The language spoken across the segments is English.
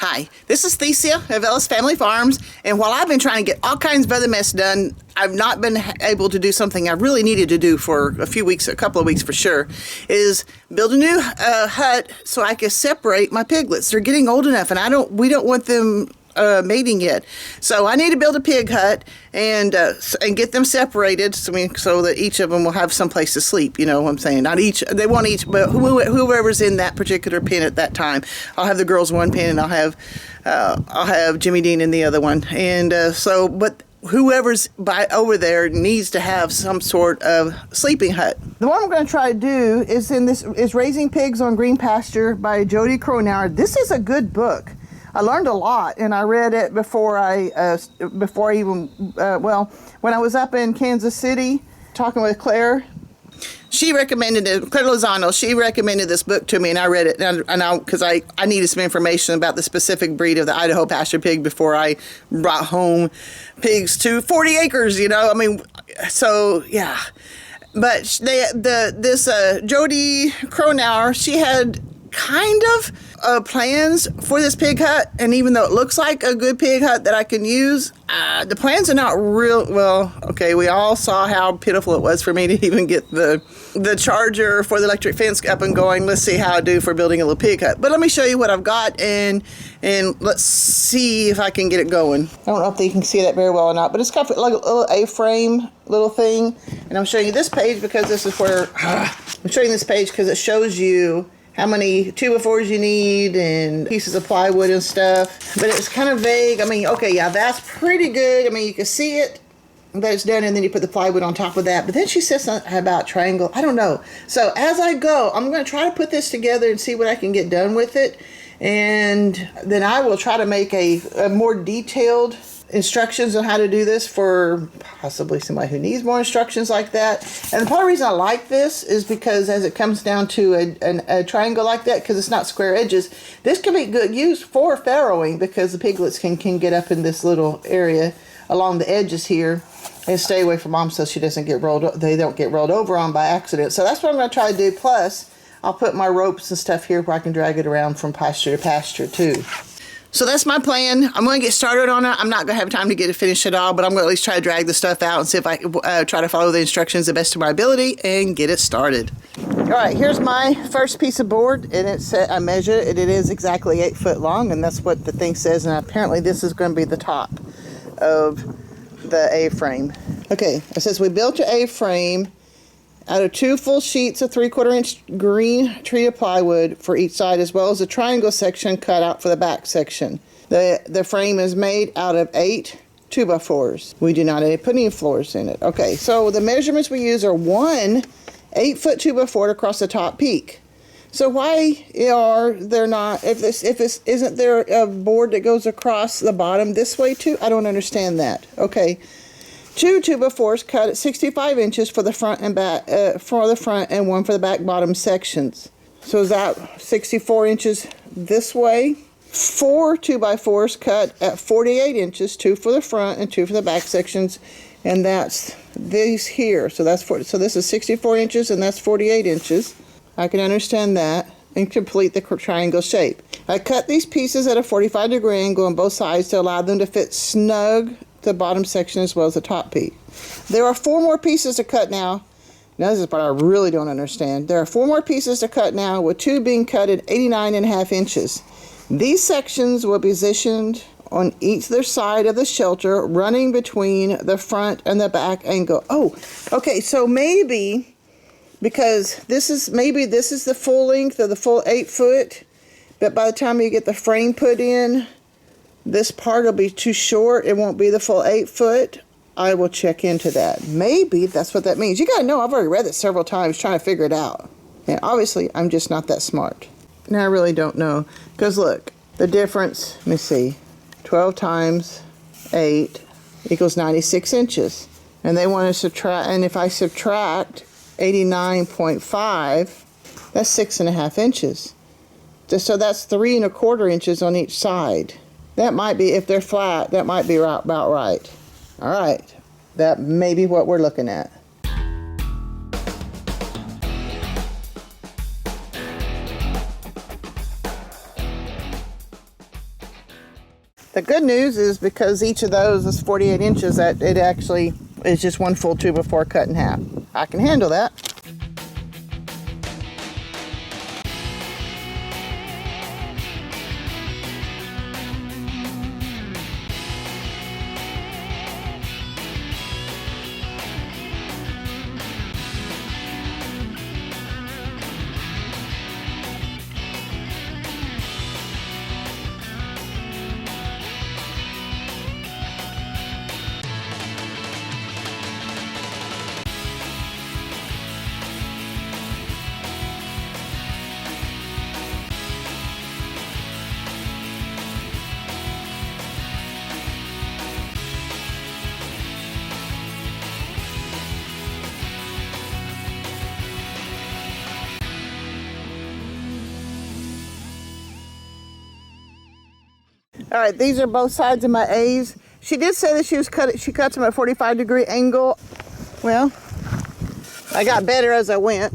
Hi, this is Thecia of Ellis Family Farms, and while I've been trying to get all kinds of other mess done, I've not been able to do something I really needed to do for a couple of weeks for sure, is build a new hut so I can separate my piglets. They're getting old enough, and we don't want them mating yet. So I need to build a pig hut and get them separated so that each of them will have some place to sleep. You know what I'm saying? Not each, they want each, but whoever's in that particular pen at that time. I'll have the girls in one pen, and I'll have Jimmy Dean in the other one. And but whoever's over there needs to have some sort of sleeping hut. The one I'm going to try to do is Raising Pigs on Green Pasture by Jody Cronauer. This is a good book. I learned a lot, and I read it when I was up in Kansas City talking with Claire. She recommended it, Claire Lozano. She recommended this book to me, and I read it, because I needed some information about the specific breed of the Idaho pasture pig before I brought home pigs to 40 acres. You know, I mean, so yeah. But this Jody Cronauer, she had kind of plans for this pig hut, and even though it looks like a good pig hut that I can use, the plans are not real well. Okay, we all saw how pitiful it was for me to even get the charger for the electric fence up and going. Let's see how I do for building a little pig hut. But let me show you what I've got, and let's see if I can get it going. I don't know if you can see that very well or not, but it's got like a little A-frame little thing, and I'm showing you this page because this is where I'm showing this page because it shows you how many 2x4s you need and pieces of plywood and stuff. But it's kind of vague. I mean, okay, yeah, that's pretty good. I mean, you can see it, that it's done, and then you put the plywood on top of that. But then she says something about triangle. I don't know. So as I go, I'm going to try to put this together and see what I can get done with it. And then I will try to make a more detailed instructions on how to do this for possibly somebody who needs more instructions like that. And the part of the reason I like this is because as it comes down to a triangle like that, because it's not square edges, this can be good use for farrowing, because the piglets can get up in this little area along the edges here and stay away from mom so they don't get rolled over on by accident. So that's what I'm going to try to do. Plus I'll put my ropes and stuff here where I can drag it around from pasture to pasture too. So that's my plan. I'm going to get started on it. I'm not going to have time to get it finished at all, but I'm going to at least try to drag the stuff out and see if I can try to follow the instructions the best of my ability and get it started. All right, here's my first piece of board, and I measured it. It is exactly 8 foot long, and that's what the thing says. And apparently this is going to be the top of the A-frame. Okay, it says we built your A-frame out of 2 full sheets of 3/4 inch green treated plywood for each side, as well as a triangle section cut out for the back section. The frame is made out of 8 2x4s. We do not put any floors in it. Okay, so the measurements we use are 1 8-foot 2x4 across the top peak. So why are there not, isn't there a board that goes across the bottom this way too? I don't understand that. Okay. 2 2x4s cut at 65 inches for the front and back, for the front, and 1 for the back bottom sections. So is that 64 inches this way? 4 2x4s cut at 48 inches, 2 for the front and 2 for the back sections, and that's these here. So so this is 64 inches and that's 48 inches. I can understand that, and complete the triangle shape. I cut these pieces at a 45-degree angle on both sides to allow them to fit snug the bottom section as well as the top peak. There are 4 more pieces to cut now. Now this is the part I really don't understand. There are 4 more pieces to cut now, with 2 being cut at 89.5 inches. These sections will be positioned on each their side of the shelter, running between the front and the back angle. Oh, okay, so maybe because this is the full length of the full 8 foot, but by the time you get the frame put in, this part will be too short. It won't be the full 8 foot. I will check into that. Maybe that's what that means. You gotta know, I've already read it several times trying to figure it out. And obviously, I'm just not that smart. Now I really don't know. Because look, the difference, let me see, 12 times 8 equals 96 inches. And they want to subtract, and if I subtract 89.5, that's 6.5 inches. So that's 3 1/4 inches on each side. That might be, if they're flat, that might be about right. All right, that may be what we're looking at. The good news is because each of those is 48 inches, that it actually is just one full 2x4 cut in half. I can handle that. All right, these are both sides of my A's. She did say that she cuts them at a 45-degree angle. Well, I got better as I went.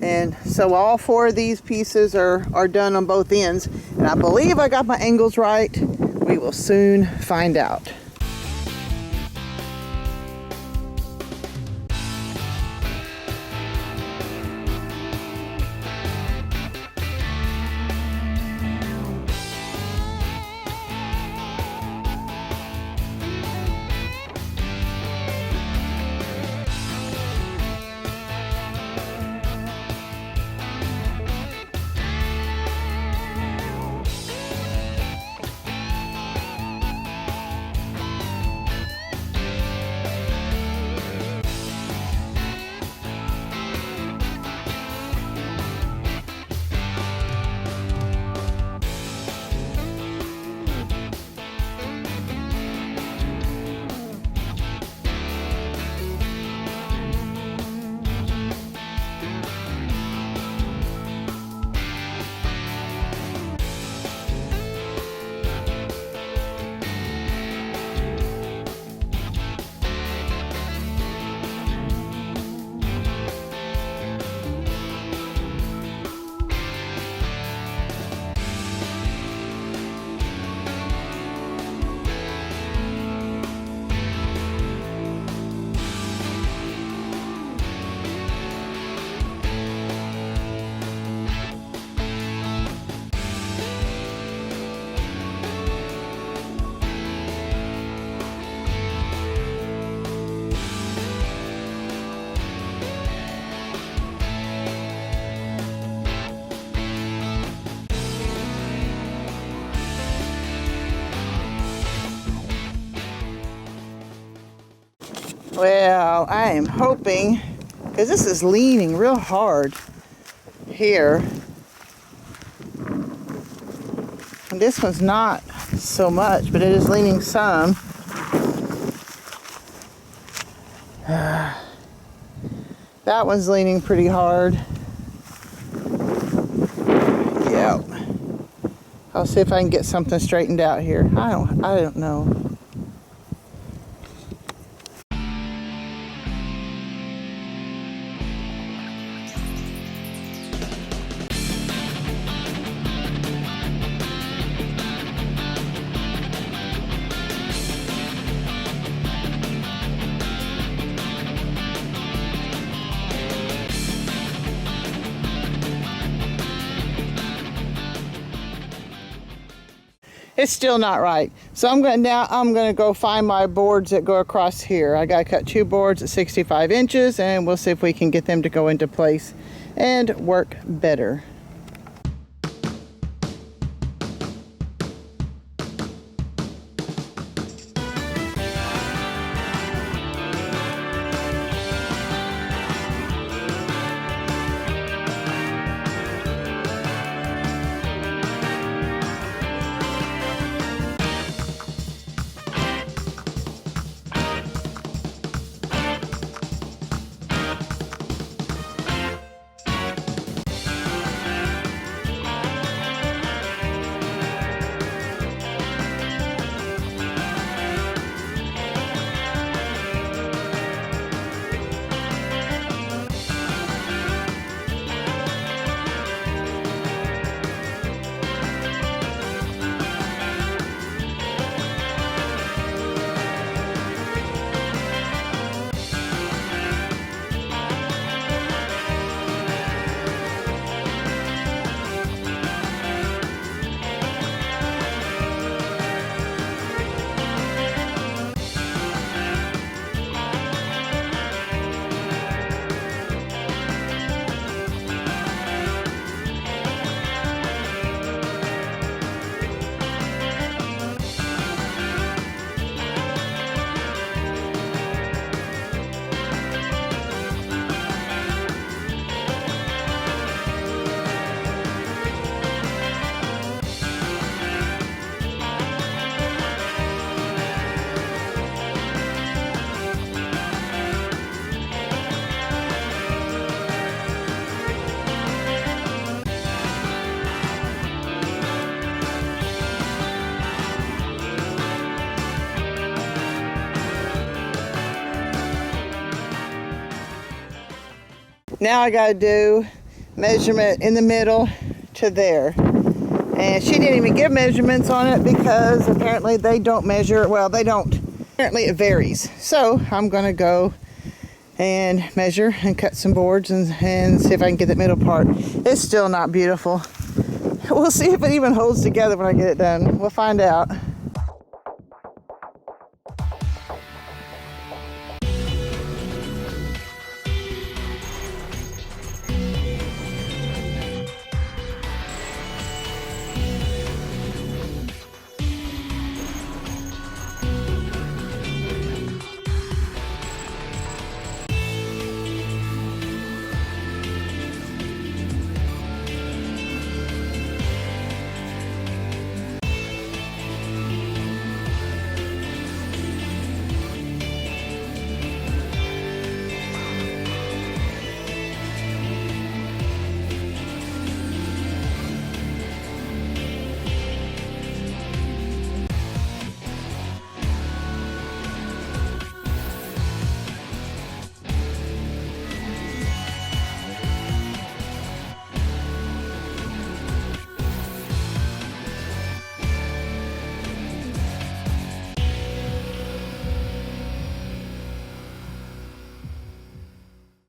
And so all 4 of these pieces are done on both ends. And I believe I got my angles right. We will soon find out. Well, I am hoping, because this is leaning real hard here. And this one's not so much, but it is leaning some. That one's leaning pretty hard. Yeah. I'll see if I can get something straightened out here. I don't know. It's still not right. So I'm gonna go find my boards that go across here. I gotta cut 2 boards at 65 inches and we'll see if we can get them to go into place and work better. Now I gotta do measurement in the middle to there. And she didn't even give measurements on it because apparently they don't measure, well, they don't. Apparently it varies. So I'm gonna go and measure and cut some boards and see if I can get that middle part. It's still not beautiful. We'll see if it even holds together when I get it done. We'll find out.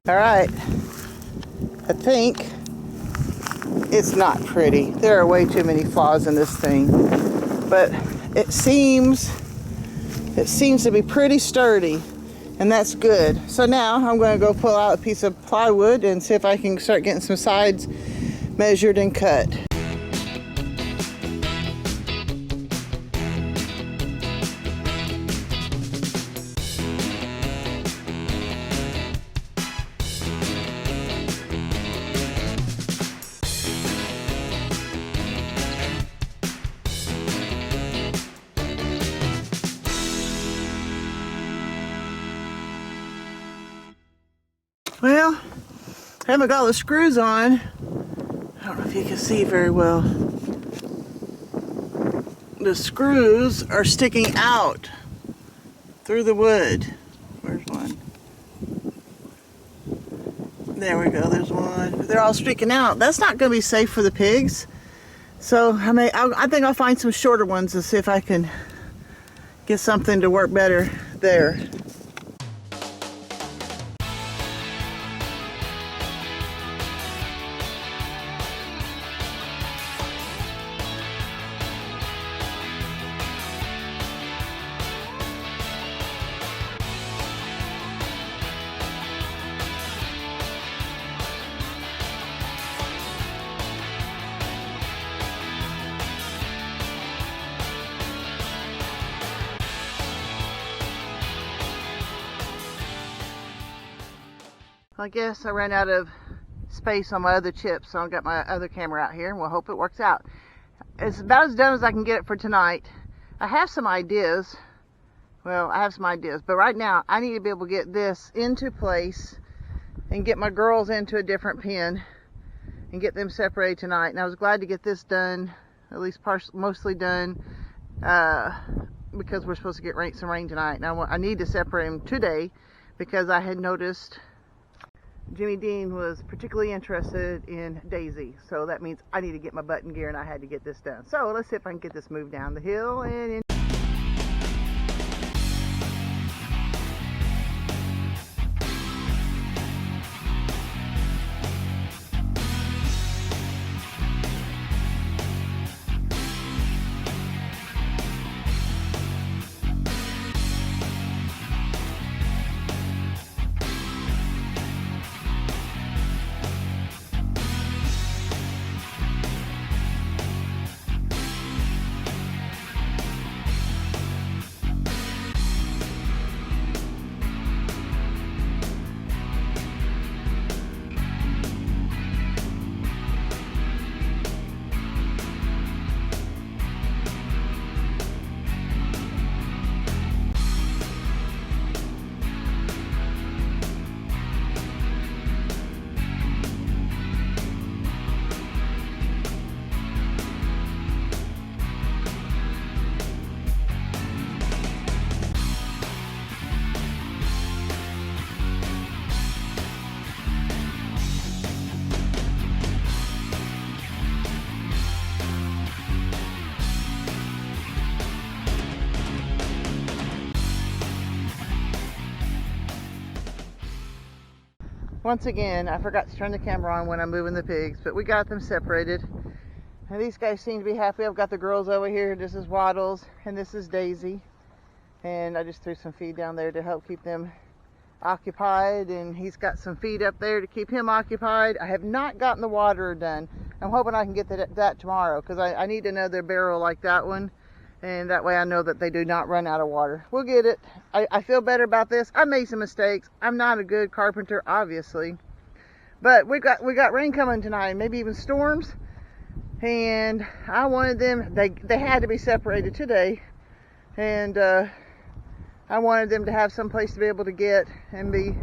All right, I think it's not pretty. There are way too many flaws in this thing, but it seems to be pretty sturdy, and that's good. So now I'm going to go pull out a piece of plywood and see if I can start getting some sides measured and cut. Well, I haven't got all the screws on. I don't know if you can see very well. The screws are sticking out through the wood. Where's one? There we go, there's one. They're all sticking out. That's not going to be safe for the pigs. So I think I'll find some shorter ones and see if I can get something to work better there. I guess I ran out of space on my other chips, so I've got my other camera out here, and we'll hope it works out. It's about as done as I can get it for tonight. I have some ideas. Well, I have some ideas, but right now I need to be able to get this into place and get my girls into a different pen and get them separated tonight. And I was glad to get this done, at least mostly done, because we're supposed to get some rain tonight. Now I need to separate them today because I had noticed Jimmy Dean was particularly interested in Daisy, so that means I need to get my button gear, and I had to get this done. So let's see if I can get this moved down the hill and in. Once again, I forgot to turn the camera on when I'm moving the pigs, but we got them separated. And these guys seem to be happy. I've got the girls over here. This is Waddles, and this is Daisy. And I just threw some feed down there to help keep them occupied, and he's got some feed up there to keep him occupied. I have not gotten the water done. I'm hoping I can get that tomorrow, because I need another barrel like that one, and that way I know that they do not run out of water. We'll get it. I feel better about this. I made some mistakes. I'm not a good carpenter, obviously, but we got rain coming tonight, maybe even storms, and I wanted them, they had to be separated today, and I wanted them to have some place to be able to get and be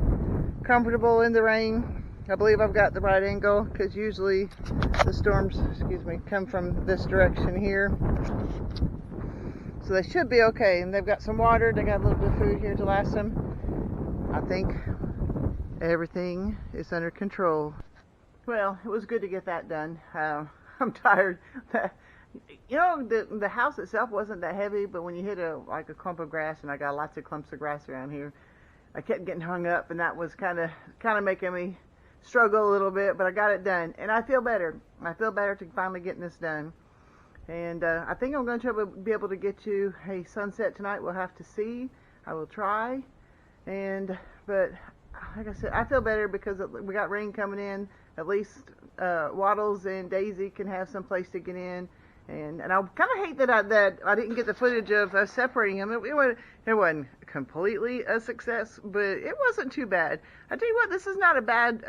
comfortable in the rain. I believe I've got the right angle, because usually the storms, come from this direction here. So they should be okay. And they've got some water. They got a little bit of food here to last them. I think everything is under control. Well, it was good to get that done. I'm tired. You know, the house itself wasn't that heavy, but when you hit a clump of grass, and I got lots of clumps of grass around here, I kept getting hung up, and that was kind of making me struggle a little bit, but I got it done, and I feel better. I feel better to finally getting this done. And I think I'm going to be able to get you a sunset tonight. We'll have to see. I will try. But like I said, I feel better because we got rain coming in. At least Waddles and Daisy can have some place to get in. And I kind of hate that I didn't get the footage of us separating them. It wasn't completely a success, but it wasn't too bad. I tell you what, this is not a bad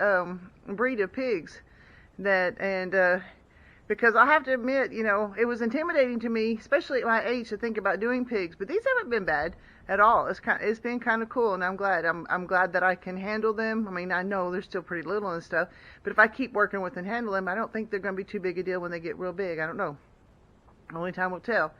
breed of pigs. Because I have to admit, you know, it was intimidating to me, especially at my age, to think about doing pigs. But these haven't been bad at all. It's been kind of cool, and I'm glad. I'm glad that I can handle them. I mean, I know they're still pretty little and stuff, but if I keep working with and handle them, I don't think they're going to be too big a deal when they get real big. I don't know. Only time will tell.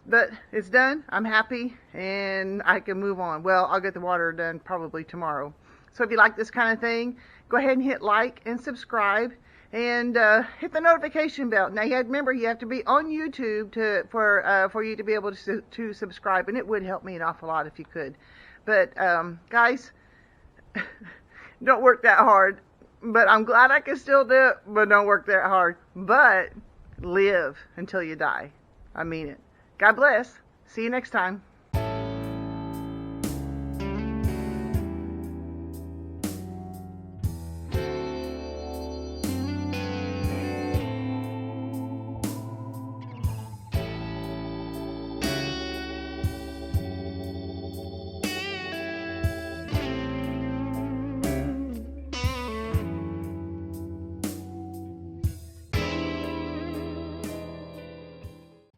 But it's done. I'm happy, and I can move on. Well, I'll get the water done probably tomorrow. So if you like this kind of thing, go ahead and hit like and subscribe, and hit the notification bell. Now, remember, you have to be on YouTube for you to be able to subscribe, and it would help me an awful lot if you could. But guys, don't work that hard. But I'm glad I can still do it. But don't work that hard. But live until you die. I mean it. God bless. See you next time.